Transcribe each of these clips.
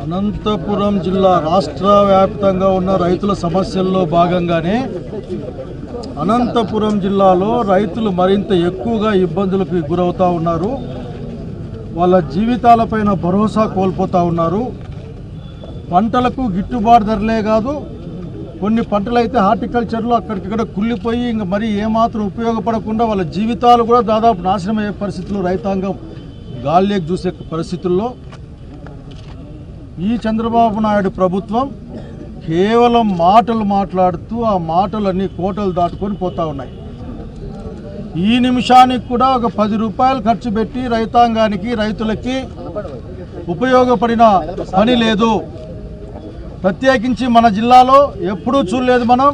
అనంతపురం జిల్లా రాష్ట్ర వ్యాప్తంగా ఉన్న రైతుల సమస్యల్లో భాగంగానే అనంతపురం జిల్లాలో రైతులు మరింత ఎక్కువగా ఇబ్బందులకు గురవుతూ ఉన్నారు. వాళ్ళ జీవితాలపైన భరోసా కోల్పోతూ ఉన్నారు. పంటలకు గిట్టుబాటు ధరలే కాదు, కొన్ని పంటలు అయితే హార్టికల్చర్లో అక్కడిక్కడ కుళ్ళిపోయి ఇంకా మరి ఏమాత్రం ఉపయోగపడకుండా వాళ్ళ జీవితాలు కూడా దాదాపు నాశనం అయ్యే పరిస్థితులు రైతాంగం గాలిలోకి చూసే పరిస్థితుల్లో ఈ చంద్రబాబు నాయుడు ప్రభుత్వం కేవలం మాటలు మాట్లాడుతూ ఆ మాటలన్నీ కోటలు దాటుకొని పోతూ ఉన్నాయి. ఈ నిమిషానికి కూడా ఒక 10 రూపాయలు ఖర్చు పెట్టి రైతాంగానికి రైతులకి ఉపయోగపడిన పని లేదు. ప్రత్యేకించి మన జిల్లాలో ఎప్పుడూ చూడలేదు. మనం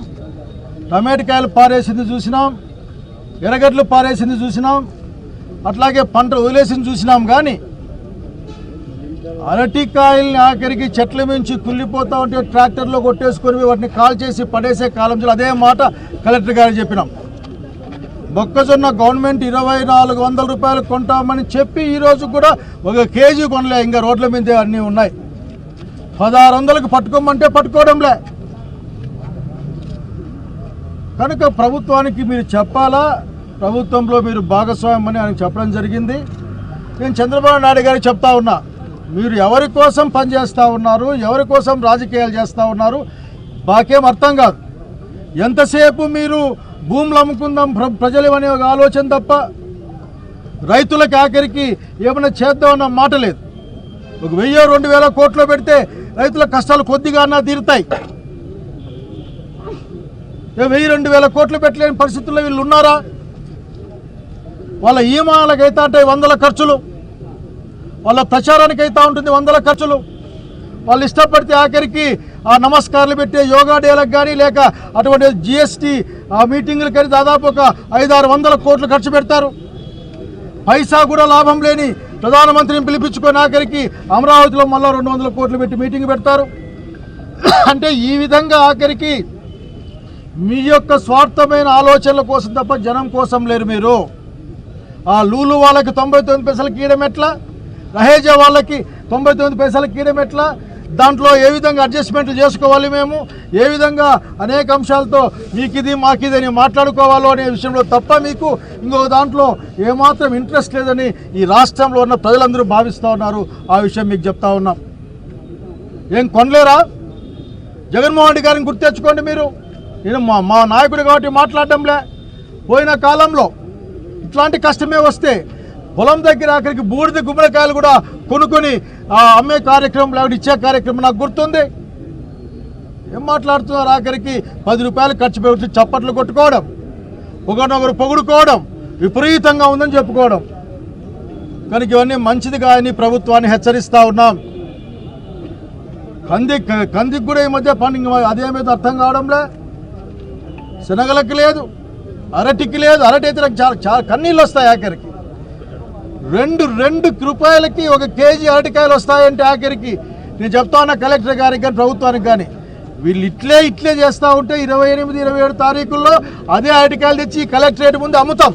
టమాటకాయలు పారేసింది చూసినాం, ఎర్రగడ్డలు పారేసింది చూసినాం, అట్లాగే పంట వదిలేసింది చూసినాం. కానీ అరటికాయల్ని ఆఖరికి చెట్ల మించి కుళ్ళిపోతూ ఉంటే ట్రాక్టర్లో కొట్టేసుకొని వాటిని కాల్ చేసి పడేసే కాలం. అదే మాట కలెక్టర్ గారు చెప్పినాం. మొక్కజొన్న గవర్నమెంట్ 2400 రూపాయలు కొంటామని చెప్పి ఈరోజు కూడా ఒక కేజీ కొనలే. ఇంకా రోడ్ల మీద అన్నీ ఉన్నాయి. 1600కు పట్టుకోమంటే పట్టుకోవడంలే. కనుక ప్రభుత్వానికి మీరు చెప్పాలా, ప్రభుత్వంలో మీరు భాగస్వామ్యం అని ఆయనకు చెప్పడం జరిగింది. నేను చంద్రబాబు నాయుడు గారికి చెప్తా ఉన్నా, మీరు ఎవరి కోసం పనిచేస్తూ ఉన్నారు, ఎవరి కోసం రాజకీయాలు చేస్తూ ఉన్నారు మాకేం అర్థం కాదు. ఎంతసేపు మీరు భూములు అమ్ముకుందాం ప్రజలు అనే ఒక ఆలోచన తప్ప రైతులకు ఆఖరికి ఏమైనా చేద్దామన్న మాట లేదు. ఒక 1000-2000 కోట్లు పెడితే రైతుల కష్టాలు కొద్దిగా అన్నా తీరుతాయి. 1000-2000 కోట్లు పెట్టలేని పరిస్థితుల్లో వీళ్ళు ఉన్నారా? వాళ్ళ ఈమాలకైతే అంటే 100 ఖర్చులు, వాళ్ళ ప్రచారానికి అయితే ఉంటుంది 100 ఖర్చులు. వాళ్ళు ఇష్టపడితే ఆఖరికి ఆ నమస్కారాలు పెట్టే యోగా డేలకు కానీ లేక అటువంటి జిఎస్టీ ఆ మీటింగులకు కానీ దాదాపు ఒక 500-600 కోట్లు ఖర్చు పెడతారు. పైసా కూడా లాభం లేని ప్రధానమంత్రిని పిలిపించుకొని ఆఖరికి అమరావతిలో మళ్ళీ 200 కోట్లు పెట్టి మీటింగ్ పెడతారు. అంటే ఈ విధంగా ఆఖరికి మీ యొక్క స్వార్థమైన ఆలోచనల కోసం తప్ప జనం కోసం లేరు మీరు. ఆ లూలు వాళ్ళకి 99 పైసలకి ఇవ్వడం ఎట్లా, రహేజా వాళ్ళకి 99 పైసలకి ఇవ్వడం ఎట్లా, దాంట్లో ఏ విధంగా అడ్జస్ట్మెంట్లు చేసుకోవాలి, మేము ఏ విధంగా అనేక అంశాలతో మీకిది మాకిది అని మాట్లాడుకోవాలో అనే విషయంలో తప్ప మీకు ఇంకో దాంట్లో ఏమాత్రం ఇంట్రెస్ట్ లేదని ఈ రాష్ట్రంలో ఉన్న ప్రజలందరూ భావిస్తూ ఉన్నారు. ఆ విషయం మీకు చెప్తా ఉన్నాం. ఏం కొనలేరా? జగన్మోహన్ రెడ్డి గారిని గుర్తు తెచ్చుకోండి. మీరు నేను మా నాయకుడు కాబట్టి మాట్లాడడంలే. పోయిన కాలంలో ఇట్లాంటి కష్టమే వస్తే పొలం దగ్గర ఆఖరికి బూడిద గుమ్మడికాయలు కూడా కొనుక్కొని అమ్మే కార్యక్రమం లేకపోతే ఇచ్చే కార్యక్రమం నాకు గుర్తుంది. ఏం మాట్లాడుతున్నారు? ఆఖరికి 10 రూపాయలు ఖర్చు పెట్టి చప్పట్లు కొట్టుకోవడం, ఒకరినొకరు పొగుడుకోవడం, విపరీతంగా ఉందని చెప్పుకోవడం. కనుక ఇవన్నీ మంచిది కాదని ప్రభుత్వాన్ని హెచ్చరిస్తూ ఉన్నాం. కందికి కూడా ఈ మధ్య పండుగ అదేమేదో అర్థం కావడంలే. శనగలకి లేదు, అరటికి లేదు. అరటి అయితే చాలా కన్నీళ్ళు వస్తాయి. ఆఖరికి 2 రూపాయలకి ఒక కేజీ అరటికాయలు వస్తాయంటే ఆఖరికి నేను చెప్తా ఉన్నా కలెక్టర్ గారికి కానీ ప్రభుత్వానికి కానీ, వీళ్ళు ఇట్లే చేస్తూ ఉంటే 28-27 తారీఖుల్లో అదే అరటికాయలు తెచ్చి కలెక్టరేట్ ముందు అమ్ముతాం.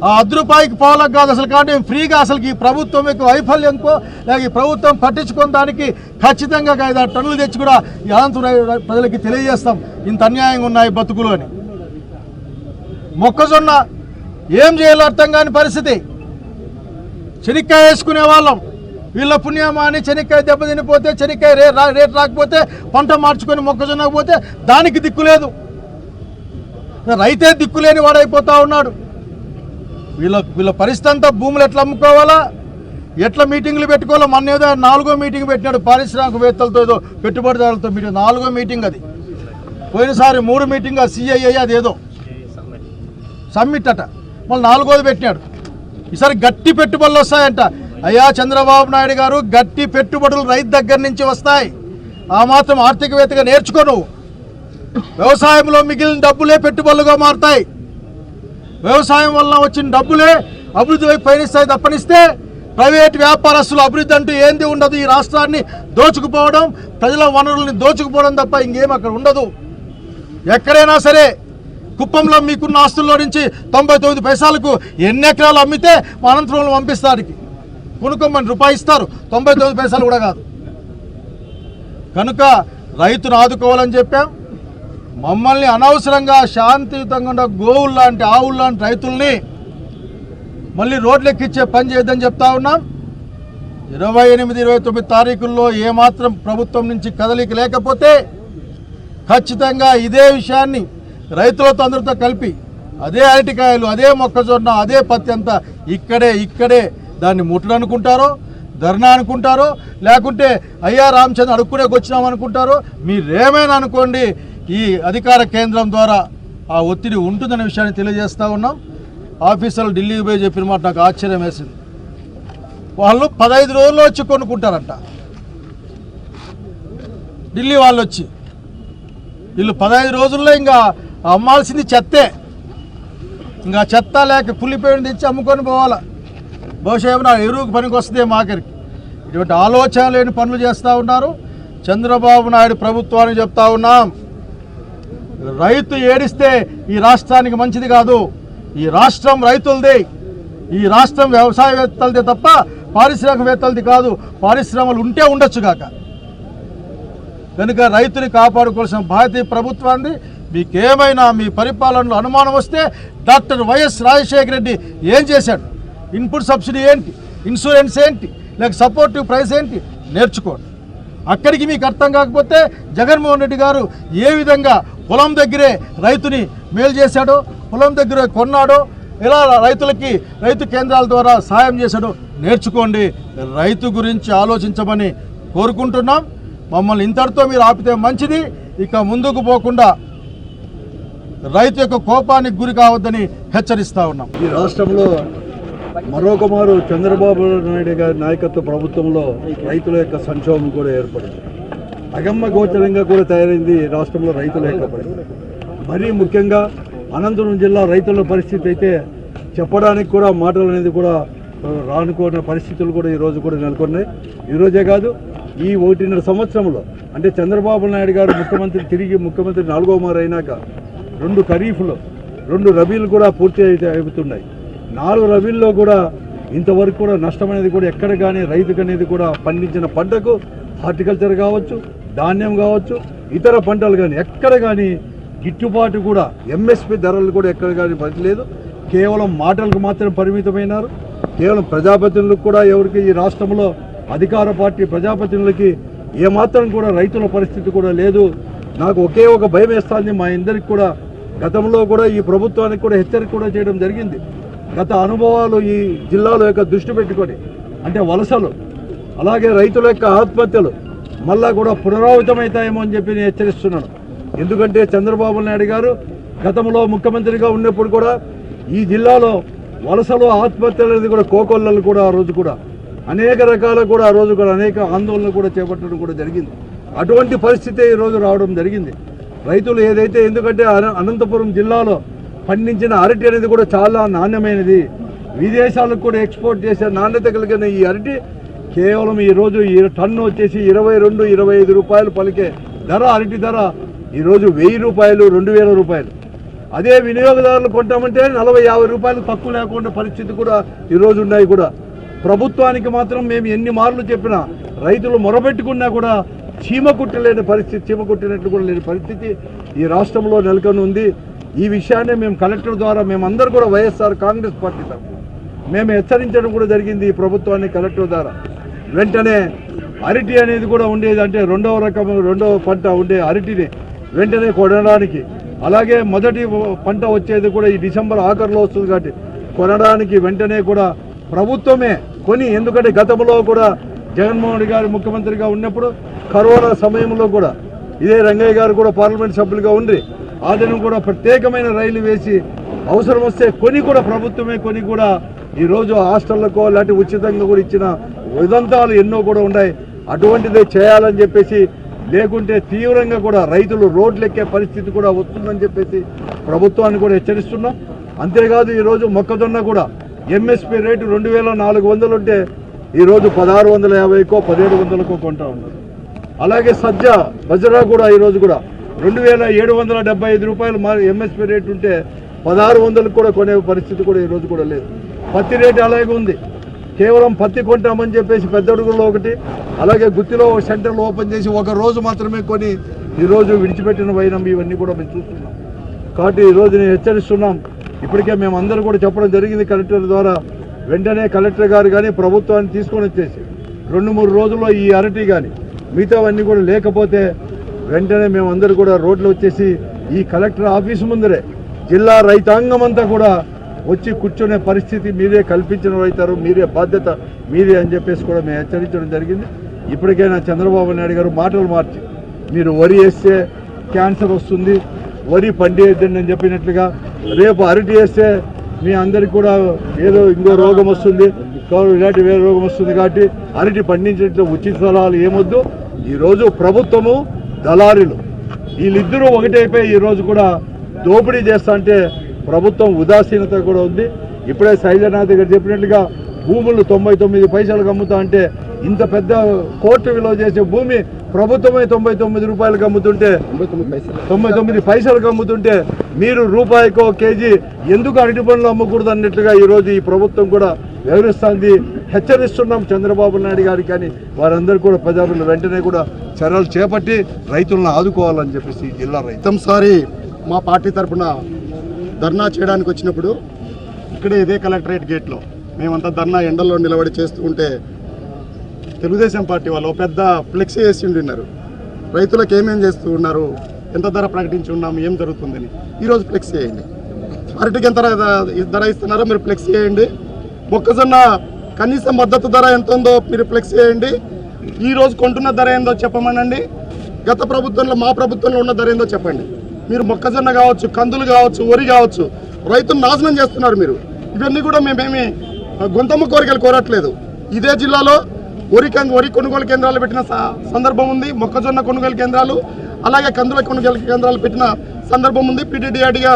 ఆ 10 రూపాయలకి పావులకు కాదు అసలు. కానీ ఫ్రీగా అసలుకి ఈ ప్రభుత్వం యొక్క వైఫల్యంకో లేక ఈ ప్రభుత్వం పట్టించుకున్న దానికి ఖచ్చితంగా 5-6 టన్నులు తెచ్చి కూడా ఈ అనంతపురం ప్రజలకి తెలియజేస్తాం ఇంత అన్యాయంగా ఉన్నాయి బతుకులు అని. మొక్కజొన్న ఏం చేయాలో అర్థం కాని పరిస్థితి. చెనిక్కాయ వేసుకునే వాళ్ళం, వీళ్ళ పుణ్యమా అని చెనిక్కాయ దెబ్బతినిపోతే, చెనిక్కాయ రేట్ రాకపోతే పంట మార్చుకొని మొక్కజొన్నకు పోతే దానికి దిక్కులేదు. రైతే దిక్కులేని వాడైపోతూ ఉన్నాడు. వీళ్ళ పరిస్థితి అంతా భూములు ఎట్లా అమ్ముకోవాలా, ఎట్లా మీటింగ్లు పెట్టుకోవాలో. మొన్న ఏదో 4వ మీటింగ్ పెట్టినాడు పారిశ్రామికవేత్తలతో, ఏదో పెట్టుబడిదారులతో మీటింగ్. 4వ మీటింగ్ అది. పోయినసారి 3 మీటింగ్ సిఐఐ అదేదో సమ్మిట్ అట, మళ్ళీ 4వది పెట్టినాడు. ఈసారి గట్టి పెట్టుబడులు వస్తాయంట. అయ్యా చంద్రబాబు నాయుడు గారు, గట్టి పెట్టుబడులు రైతు దగ్గర నుంచి వస్తాయి. ఆ మాత్రం ఆర్థికవేత్తగా నేర్చుకో. నువ్వు వ్యవసాయంలో మిగిలిన డబ్బులే పెట్టుబడులుగా మారుతాయి. వ్యవసాయం వల్ల వచ్చిన డబ్బులే అభివృద్ధి వైపు పయనిస్తాయి తప్పనిస్తే ప్రైవేట్ వ్యాపారస్తులు అభివృద్ధి అంటూ ఏంది ఉండదు. ఈ రాష్ట్రాన్ని దోచుకుపోవడం, ప్రజల వనరుల్ని దోచుకుపోవడం తప్ప ఇంకేం అక్కడ ఉండదు. ఎక్కడైనా సరే కుప్పంలో మీకున్న ఆస్తుల్లో నుంచి 99 పైసలకు ఎన్ని ఎకరాలు అమ్మితే మా అనంతపురంలో పంపిస్తానికి కొనుక్కోమని రూపాయి ఇస్తారు, 99 పైసలు కూడా కాదు. కనుక రైతును ఆదుకోవాలని చెప్పాం. మమ్మల్ని అనవసరంగా శాంతియుతంగా ఉన్న గోవులు లాంటి ఆవులు లాంటి రైతుల్ని మళ్ళీ రోడ్లెక్కిచ్చే పని చేయొద్దని చెప్తా ఉన్నాం. 28, 29 తారీఖుల్లో ఏమాత్రం ప్రభుత్వం నుంచి కదలిక లేకపోతే ఖచ్చితంగా ఇదే విషయాన్ని రైతులతో అందరితో కలిపి అదే అరటికాయలు, అదే మొక్కజొన్న, అదే పత్తి అంతా ఇక్కడే దాన్ని ముట్టడనుకుంటారో, ధర్నా అనుకుంటారో, లేకుంటే అయ్యా రామచంద్ర అడుక్కునే వచ్చినాం అనుకుంటారో. మీరేమైనా అనుకోండి, ఈ అధికార కేంద్రం ద్వారా ఆ ఒత్తిడి ఉంటుందనే విషయాన్ని తెలియజేస్తూ ఉన్నాం. ఆఫీసర్లు ఢిల్లీకి పోయి చెప్పిన మాట నాకు ఆశ్చర్యం వేసింది. వాళ్ళు 15 రోజుల్లో వచ్చి కొనుక్కుంటారంట. ఢిల్లీ వాళ్ళు వచ్చి వీళ్ళు 15 రోజుల్లో ఇంకా అమ్మాల్సింది చెత్తే. ఇంకా చెత్త లేక కుళ్ళిపోయింది తెచ్చి అమ్ముకొని పోవాలా. బహుశా ఏమన్నా ఎరువుకు పనికి వస్తుంది మాకరికి. ఇటువంటి ఆలోచన లేని పనులు చేస్తూ ఉన్నారు. చంద్రబాబు నాయుడు ప్రభుత్వానికి చెప్తా ఉన్నాం, రైతు ఏడిస్తే ఈ రాష్ట్రానికి మంచిది కాదు. ఈ రాష్ట్రం రైతులదే, ఈ రాష్ట్రం వ్యవసాయవేత్తలదే తప్ప పారిశ్రామికవేత్తలది కాదు. పారిశ్రమలు ఉంటే ఉండొచ్చు కాక. కనుక రైతుని కాపాడుకోవాల్సిన బాధ్యత ప్రభుత్వాన్ని. మీకేమైనా మీ పరిపాలనలో అనుమానం వస్తే డాక్టర్ వైఎస్ రాజశేఖర రెడ్డి ఏం చేశాడు, ఇన్పుట్ సబ్సిడీ ఏంటి, ఇన్సూరెన్స్ ఏంటి, లేక సపోర్టివ్ ప్రైస్ ఏంటి నేర్చుకోండి. అక్కడికి మీకు అర్థం కాకపోతే జగన్మోహన్ రెడ్డి గారు ఏ విధంగా పొలం దగ్గరే రైతుని మేలు చేశాడో, పొలం దగ్గర కొన్నాడో, ఎలా రైతులకి రైతు కేంద్రాల ద్వారా సాయం చేశాడో నేర్చుకోండి. రైతు గురించి ఆలోచించమని కోరుకుంటున్నాం. మమ్మల్ని ఇంతటితో మీరు ఆపితే మంచిది. ఇక ముందుకు పోకుండా రైతు యొక్క కోపానికి గురి కావద్దని హెచ్చరిస్తూ ఉన్నాం. ఈ రాష్ట్రంలో మరొక మారు చంద్రబాబు నాయుడు గారి నాయకత్వ ప్రభుత్వంలో రైతుల యొక్క సంక్షోభం కూడా ఏర్పడింది. అగమ్య గోచరంగా కూడా తయారైంది రాష్ట్రంలో రైతుల యొక్క పరిస్థితి. మరీ ముఖ్యంగా అనంతపురం జిల్లా రైతుల పరిస్థితి అయితే చెప్పడానికి కూడా మాటలు అనేది కూడా రానుకున్న పరిస్థితులు కూడా ఈరోజు కూడా నెలకొన్నాయి. ఈరోజే కాదు, ఈ 1.5 సంవత్సరంలో అంటే చంద్రబాబు నాయుడు గారు ముఖ్యమంత్రి 4వ మారు అయినాక 2 ఖరీఫ్లు 2 రబీలు కూడా పూర్తి అవుతున్నాయి. 4 రబీల్లో కూడా ఇంతవరకు కూడా నష్టం అనేది కూడా ఎక్కడ కానీ రైతుకు అనేది కూడా పండించిన పంటకు హార్టికల్చర్ కావచ్చు, ధాన్యం కావచ్చు, ఇతర పంటలు కానీ ఎక్కడ కానీ గిట్టుబాటు కూడా ఎంఎస్పి ధరలు కూడా ఎక్కడ కానీ పడలేదు. కేవలం మాటలకు మాత్రం పరిమితమైనారు. కేవలం ప్రజాప్రతినిధులకు కూడా ఎవరికి ఈ రాష్ట్రంలో అధికార పార్టీ ప్రజాప్రతినిధులకి ఏమాత్రం కూడా రైతుల పరిస్థితి కూడా లేదు. నాకు ఒకే ఒక భయం వేస్తుంది. మా అందరికి కూడా గతంలో కూడా ఈ ప్రభుత్వానికి కూడా హెచ్చరిక కూడా చేయడం జరిగింది. గత అనుభవాలు ఈ జిల్లాలో యొక్క దృష్టి పెట్టుకొని అంటే వలసలు, అలాగే రైతుల యొక్క ఆత్మహత్యలు మళ్ళా కూడా పునరావృతమవుతాయేమో అని చెప్పి నేను హెచ్చరిస్తున్నాను. ఎందుకంటే చంద్రబాబు నాయుడు గారు గతంలో ముఖ్యమంత్రిగా ఉన్నప్పుడు కూడా ఈ జిల్లాలో వలసలు ఆత్మహత్యలు అనేది కూడా కోకొల్లలు కూడా ఆ రోజు కూడా అనేక రకాల కూడా ఆ రోజు కూడా అనేక ఆందోళనలు కూడా చేపట్టడం కూడా జరిగింది. అటువంటి పరిస్థితి ఈరోజు రావడం జరిగింది. రైతులు ఏదైతే ఎందుకంటే అనంతపురం జిల్లాలో పండించిన అరటి అనేది కూడా చాలా నాణ్యమైనది. విదేశాలకు కూడా ఎక్స్పోర్ట్ చేసే నాణ్యత కలిగిన ఈ అరటి కేవలం ఈరోజు ఈ టన్ను వచ్చేసి 22-25 రూపాయలు పలికే ధర, అరటి ధర ఈరోజు 1000 రూపాయలు, 2000 రూపాయలు. అదే వినియోగదారులు కొంటామంటే 40-50 రూపాయలు తక్కువ లేకుండా పరిస్థితి కూడా ఈరోజు ఉన్నాయి. కూడా ప్రభుత్వానికి మాత్రం మేము ఎన్ని మార్లు చెప్పినా రైతులు మొరబెట్టుకున్నా కూడా చీమ కుట్టలేని పరిస్థితి, చీమ కుట్టినట్టు కూడా లేని పరిస్థితి ఈ రాష్ట్రంలో నెలకొని ఉంది. ఈ విషయాన్ని మేము కలెక్టర్ ద్వారా మేమందరూ కూడా వైఎస్ఆర్ కాంగ్రెస్ పార్టీ తరఫున మేము హెచ్చరించడం కూడా జరిగింది. ఈ ప్రభుత్వాన్ని కలెక్టర్ ద్వారా వెంటనే అరటి అనేది కూడా ఉండేది అంటే రెండవ పంట ఉండే అరటిని వెంటనే కొనడానికి, అలాగే మొదటి పంట వచ్చేది కూడా ఈ డిసెంబర్ ఆఖరిలో వస్తుంది కాబట్టి కొనడానికి వెంటనే కూడా ప్రభుత్వమే కొని, ఎందుకంటే గతంలో కూడా జగన్మోహన్ రెడ్డి గారు ముఖ్యమంత్రిగా ఉన్నప్పుడు కరోనా సమయంలో కూడా ఇదే రంగయ్య గారు కూడా పార్లమెంట్ సభ్యులుగా ఉండి ఆదరణ కూడా ప్రత్యేకమైన రైలు వేసి అవసరం వస్తే కొని కూడా ప్రభుత్వమే కొని కూడా ఈరోజు హాస్టళ్లకో లాంటి ఉచితంగా కూడా ఇచ్చిన ఉదంతాలు ఎన్నో కూడా ఉన్నాయి. అటువంటిదే చేయాలని చెప్పేసి, లేకుంటే తీవ్రంగా కూడా రైతులు రోడ్లెక్కే పరిస్థితి కూడా వస్తుందని చెప్పేసి ప్రభుత్వాన్ని కూడా హెచ్చరిస్తున్నాం. అంతేకాదు ఈరోజు మొక్కజొన్న కూడా ఎంఎస్పి రేటు 2400 ఉంటే ఈరోజు 1650కో 1700కో కొంటా ఉన్నారు. అలాగే సజ్జ బజరా కూడా ఈరోజు కూడా 2775 రూపాయలు ఎంఎస్పి రేటు ఉంటే 1600కు కూడా కొనే పరిస్థితి కూడా ఈరోజు కూడా లేదు. పత్తి రేటు అలాగే ఉంది. కేవలం పత్తి కొంటామని చెప్పేసి పెద్దడుగులో ఒకటి, అలాగే గుత్తిలో సెంటర్లు ఓపెన్ చేసి ఒక రోజు మాత్రమే కొని ఈరోజు విడిచిపెట్టిన వైనం ఇవన్నీ కూడా మేము చూస్తున్నాం. కాబట్టి ఈరోజు నేను హెచ్చరిస్తున్నాం. ఇప్పటికే మేము అందరూ కూడా చెప్పడం జరిగింది కలెక్టర్ ద్వారా. వెంటనే కలెక్టర్ గారు కానీ ప్రభుత్వాన్ని తీసుకొని వచ్చేసి 2-3 రోజుల్లో ఈ అరటి కానీ మిగతావన్నీ కూడా లేకపోతే వెంటనే మేము అందరూ కూడా రోడ్లు వచ్చేసి ఈ కలెక్టర్ ఆఫీసు ముందరే జిల్లా రైతాంగం అంతా కూడా వచ్చి కూర్చునే పరిస్థితి మీరే కల్పించిన అవుతారు, మీరే బాధ్యత మీరే అని చెప్పేసి కూడా మేము హెచ్చరించడం జరిగింది. ఇప్పటికైనా చంద్రబాబు నాయుడు గారు మాటలు మార్చి మీరు వరి వేస్తే క్యాన్సర్ వస్తుంది, వరి పండియద్దండి అని చెప్పినట్లుగా రేపు అరటి వేస్తే మీ అందరికి కూడా ఏదో ఇంకో రోగం వస్తుంది, ఇలాంటి వేరే రోగం వస్తుంది. కాబట్టి అరటి పండించడంలో ఉచిత సలహాలు ఏమొద్దు. ఈరోజు ప్రభుత్వము దళారీలు వీళ్ళిద్దరూ ఒకటైపోయి ఈరోజు కూడా దోపిడీ చేస్తా అంటే ప్రభుత్వం ఉదాసీనత కూడా ఉంది. ఇప్పుడే శైలనాథ్ గారు చెప్పినట్లుగా భూములు 99 పైసలకు అమ్ముతా అంటే ఇంత పెద్ద కోర్టు విలువ చేసే భూమి ప్రభుత్వమే 99 రూపాయలకు అమ్ముతుంటే 99 పైసలకు అమ్ముతుంటే మీరు రూపాయికో కేజీ ఎందుకు అరటి పండ్లు అమ్మకూడదు అన్నట్లుగా ఈరోజు ఈ ప్రభుత్వం కూడా వ్యవహరిస్తుంది. హెచ్చరిస్తున్నాం చంద్రబాబు నాయుడు గారికి కానీ వారందరూ కూడా ప్రజలు వెంటనే కూడా చర్యలు చేపట్టి రైతులను ఆదుకోవాలని చెప్పేసి జిల్లా రైతంసారి మా పార్టీ తరఫున ధర్నా చేయడానికి వచ్చినప్పుడు ఇక్కడే ఇదే కలెక్టరేట్ గేట్లో మేమంతా ధర్నా ఎండల్లో నిలబడి చేస్తూ ఉంటే తెలుగుదేశం పార్టీ వాళ్ళు పెద్ద ఫ్లెక్సీ వేసి ఉన్నారు. రైతులకు ఏమేం చేస్తూ ఉన్నారు, ఎంత ధర ప్రకటించి ఉన్నాము, ఏం జరుగుతుందని. ఈరోజు ఫ్లెక్సీ చేయండి. అరటికి ఎంత ధర ఇస్తున్నారో మీరు ఫ్లెక్సీ చేయండి. మొక్కజొన్న కనీస మద్దతు ధర ఎంత ఉందో మీరు ఫ్లెక్సీ చేయండి. ఈరోజు కొంటున్న ధర ఏందో చెప్పమనండి. గత ప్రభుత్వంలో మా ప్రభుత్వంలో ఉన్న ధర ఏందో చెప్పండి. మీరు మొక్కజొన్న కావచ్చు, కందులు కావచ్చు, వరి కావచ్చు, రైతును నాశనం చేస్తున్నారు మీరు. ఇవన్నీ కూడా మేమేమి గొంతమ్మ కోరికలు కోరట్లేదు. ఇదే జిల్లాలో వరి కొనుగోలు కేంద్రాలు పెట్టిన సందర్భం ఉంది, మొక్కజొన్న కొనుగోలు కేంద్రాలు అలాగే కందుల కొనుగోలు కేంద్రాలు పెట్టిన సందర్భం ఉంది. PTDRDగా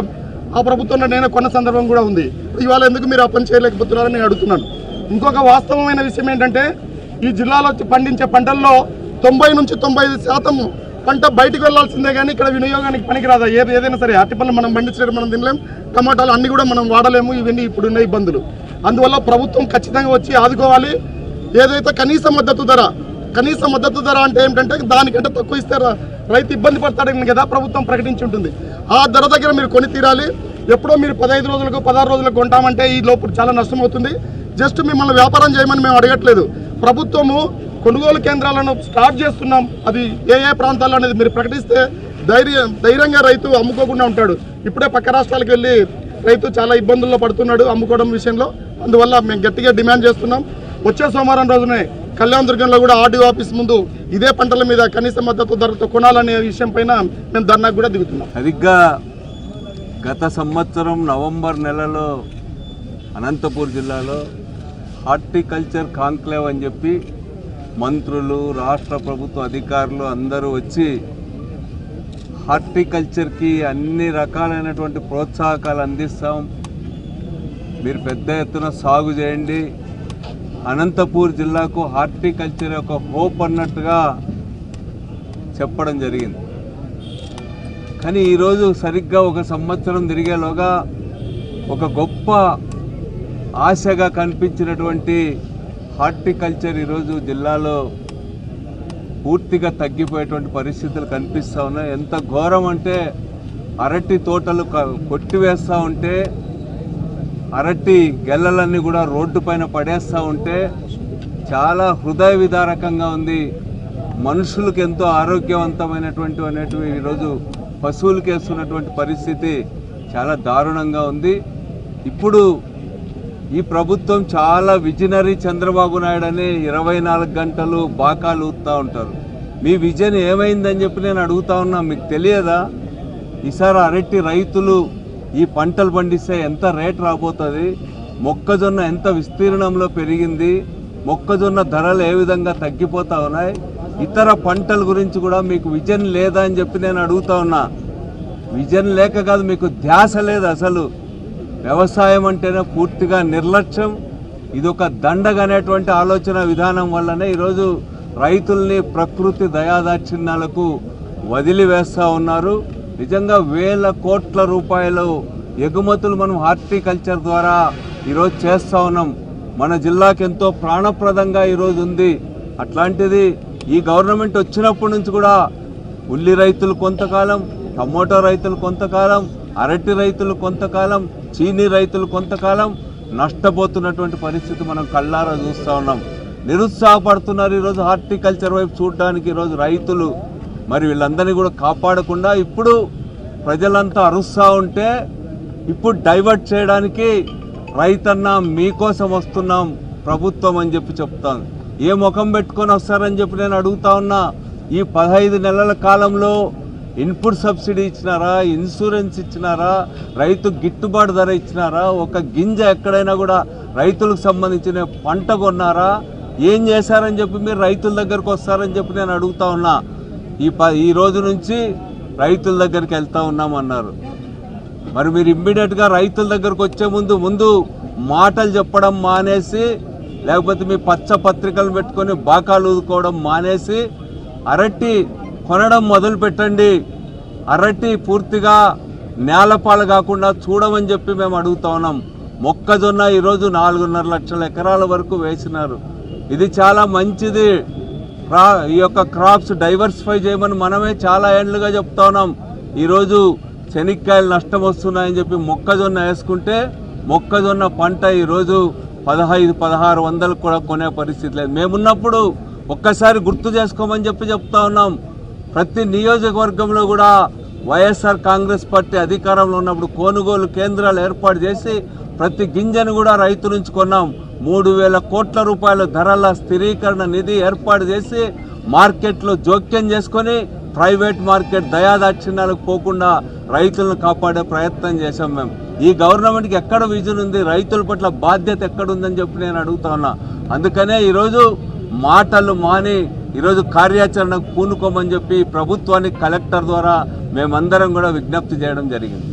ఆ ప్రభుత్వంలో నేను కొన్న సందర్భం కూడా ఉంది. ఇవాళ ఎందుకు మీరు ఆ పని చేయలేకపోతున్నారని నేను అడుగుతున్నాను. ఇంకొక వాస్తవమైన విషయం ఏంటంటే ఈ జిల్లాలో పండించే పంటల్లో 90 నుంచి 95% పంట బయటకు వెళ్లాల్సిందే కానీ ఇక్కడ వినియోగానికి పనికిరాదా. ఏదైనా సరే అరటిపళ్ళు మనం పండించలేము, మనం తినలేం, టమాటాలు అన్ని కూడా మనం వాడలేము. ఇవన్నీ ఇప్పుడున్న ఇబ్బందులు. అందువల్ల ప్రభుత్వం ఖచ్చితంగా వచ్చి ఆదుకోవాలి. ఏదైతే కనీస మద్దతు ధర అంటే ఏంటంటే దానికంటే తక్కువ ఇస్తే రైతు ఇబ్బంది పడతాడని కదా ప్రభుత్వం ప్రకటించి ఉంటుంది. ఆ ధర దగ్గర మీరు కొని తీరాలి. ఎప్పుడో మీరు 15 రోజులకు 16 రోజులకు కొంటామంటే ఈ లోపు చాలా నష్టం అవుతుంది. జస్ట్ మిమ్మల్ని వ్యాపారం చేయమని మేము అడగట్లేదు. ప్రభుత్వము కొనుగోలు కేంద్రాలను స్టార్ట్ చేస్తున్నాం. అది ఏ ప్రాంతాల్లో అనేది మీరు ప్రకటిస్తే ధైర్యంగా రైతు అమ్ముకోకుండా ఉంటాడు. ఇప్పుడే పక్క రాష్ట్రాలకు వెళ్ళి రైతు చాలా ఇబ్బందుల్లో పడుతున్నాడు అమ్ముకోవడం విషయంలో. అందువల్ల మేము గట్టిగా డిమాండ్ చేస్తున్నాం. వచ్చే సోమవారం రోజునే కళ్యాణదుర్గంలో కూడా RDO ఆఫీస్ ముందు ఇదే పంటల మీద కనీస మద్దతు ధరతో కొనాలనే విషయం పైన మేము ధర్నాకు కూడా దిగుతున్నాం. సరిగ్గా గత సంవత్సరం నవంబర్ నెలలో అనంతపూర్ జిల్లాలో హార్టికల్చర్ కాంక్లేవ్ అని చెప్పి మంత్రులు, రాష్ట్ర ప్రభుత్వ అధికారులు అందరూ వచ్చి హార్టికల్చర్కి అన్ని రకాలైనటువంటి ప్రోత్సాహకాలు అందిస్తాం, మీరు పెద్ద ఎత్తున సాగు చేయండి, అనంతపూర్ జిల్లాకు హార్టికల్చర్ ఒక హోప్ అన్నట్టుగా చెప్పడం జరిగింది. కానీ ఈరోజు సరిగ్గా ఒక సంవత్సరం తిరిగేలోగా ఒక గొప్ప ఆశగా కనిపించినటువంటి హార్టికల్చర్ ఈరోజు జిల్లాలో పూర్తిగా తగ్గిపోయేటువంటి పరిస్థితులు కనిపిస్తూ ఉన్నాయి. ఎంత ఘోరం అంటే అరటి తోటలు కొట్టివేస్తూ ఉంటే, అరటి గెల్లలన్నీ కూడా రోడ్డు పైన పడేస్తూ ఉంటే చాలా హృదయ విదారకంగా ఉంది. మనుషులకు ఎంతో ఆరోగ్యవంతమైనటువంటివి ఈరోజు పశువులకు వేస్తున్నటువంటి పరిస్థితి చాలా దారుణంగా ఉంది. ఇప్పుడు ఈ ప్రభుత్వం చాలా విజనరీ చంద్రబాబు నాయుడు అని 24 గంటలు బాకాలు ఊపుతూ ఉంటారు. మీ విజన్ ఏమైందని చెప్పి నేను అడుగుతా ఉన్నా. మీకు తెలియదా ఈసారి అరటి రైతులు ఈ పంటలు పండిస్తే ఎంత రేట్ రాబోతుంది, మొక్కజొన్న ఎంత విస్తీర్ణంలో పెరిగింది, మొక్కజొన్న ధరలు ఏ విధంగా తగ్గిపోతూ ఉన్నాయి, ఇతర పంటల గురించి కూడా మీకు విజన్ లేదా అని చెప్పి నేను అడుగుతా ఉన్నా. విజన్ లేక కాదు, మీకు ధ్యాస లేదు. అసలు వ్యవసాయం అంటేనే పూర్తిగా నిర్లక్ష్యం. ఇదొక దండగనేటువంటి ఆలోచన విధానం వల్లనే ఈరోజు రైతుల్ని ప్రకృతి దయాదాక్షిణ్యాలకు వదిలివేస్తూ ఉన్నారు. నిజంగా వేల కోట్ల రూపాయలు ఎగుమతులు మనం హార్టికల్చర్ ద్వారా ఈరోజు చేస్తూ ఉన్నాం. మన జిల్లాకి ఎంతో ప్రాణప్రదంగా ఈరోజు ఉంది. అట్లాంటిది ఈ గవర్నమెంట్ వచ్చినప్పటి నుంచి కూడా ఉల్లి రైతులు కొంతకాలం, టమోటా రైతులు కొంతకాలం, అరటి రైతులు కొంతకాలం, చీనీ రైతులు కొంతకాలం నష్టపోతున్నటువంటి పరిస్థితి మనం కళ్ళారా చూస్తూ ఉన్నాం. నిరుత్సాహపడుతున్నారు ఈరోజు హార్టికల్చర్ వైపు చూడడానికి ఈరోజు రైతులు. మరి వీళ్ళందరినీ కూడా కాపాడకుండా ఇప్పుడు ప్రజలంతా అరుస్తూ ఉంటే ఇప్పుడు డైవర్ట్ చేయడానికి రైతన్న మీకోసం వస్తున్నాం ప్రభుత్వం అని చెప్పి చెప్తాను. ఏ ముఖం పెట్టుకొని వస్తారని చెప్పి నేను అడుగుతా ఉన్నా. ఈ 15 నెలల కాలంలో ఇన్పుట్ సబ్సిడీ ఇచ్చినారా, ఇన్సూరెన్స్ ఇచ్చినారా, రైతు గిట్టుబాటు ధర ఇచ్చినారా, ఒక గింజ ఎక్కడైనా కూడా రైతులకు సంబంధించిన పంట కొన్నారా, ఏం చేశారని చెప్పి మీరు రైతుల దగ్గరకు వస్తారని చెప్పి నేను అడుగుతా ఉన్నా. ఈ రోజు నుంచి రైతుల దగ్గరికి వెళ్తా ఉన్నామన్నారు. మరి మీరు ఇమ్మీడియట్గా రైతుల దగ్గరకు వచ్చే ముందు మాటలు చెప్పడం మానేసి, లేకపోతే మీ పచ్చ పత్రికలు పెట్టుకొని బాకాలు ఊదుకోవడం మానేసి అరటి కొనడం మొదలు పెట్టండి. అరటి పూర్తిగా నేలపాలు కాకుండా చూడమని చెప్పి మేము అడుగుతా ఉన్నాం. మొక్కజొన్న ఈరోజు 4.5 లక్షల ఎకరాల వరకు వేసినారు. ఇది చాలా మంచిది. ఈ యొక్క క్రాప్స్ డైవర్సిఫై చేయమని మనమే చాలా ఏళ్ళుగా చెప్తా ఉన్నాం. ఈరోజు శనక్కాయలు నష్టం వస్తున్నాయని చెప్పి మొక్కజొన్న వేసుకుంటే మొక్కజొన్న పంట ఈరోజు 1500-1600 కూడా కొనే పరిస్థితి లేదు. మేమున్నప్పుడు ఒక్కసారి గుర్తు చేసుకోమని చెప్పి చెప్తా ఉన్నాం. ప్రతి నియోజకవర్గంలో కూడా వైఎస్ఆర్ కాంగ్రెస్ పార్టీ అధికారంలో ఉన్నప్పుడు కొనుగోలు కేంద్రాలు ఏర్పాటు చేసి ప్రతి గింజను కూడా రైతు నుంచి కొన్నాం. 3000 కోట్ల రూపాయల ధరల స్థిరీకరణ నిధి ఏర్పాటు చేసి మార్కెట్లో జోక్యం చేసుకొని ప్రైవేట్ మార్కెట్ దయాదాక్షిణ్యాలకు పోకుండా రైతులను కాపాడే ప్రయత్నం చేశాం మేము. ఈ గవర్నమెంట్కి ఎక్కడ విజన్ ఉంది, రైతుల పట్ల బాధ్యత ఎక్కడుందని చెప్పి నేను అడుగుతా ఉన్నా. అందుకనే ఈరోజు మాటలు మాని ఈరోజు కార్యాచరణకు పూనుకోమని చెప్పి ప్రభుత్వానికి కలెక్టర్ ద్వారా మేమందరం కూడా విజ్ఞప్తి చేయడం జరిగింది.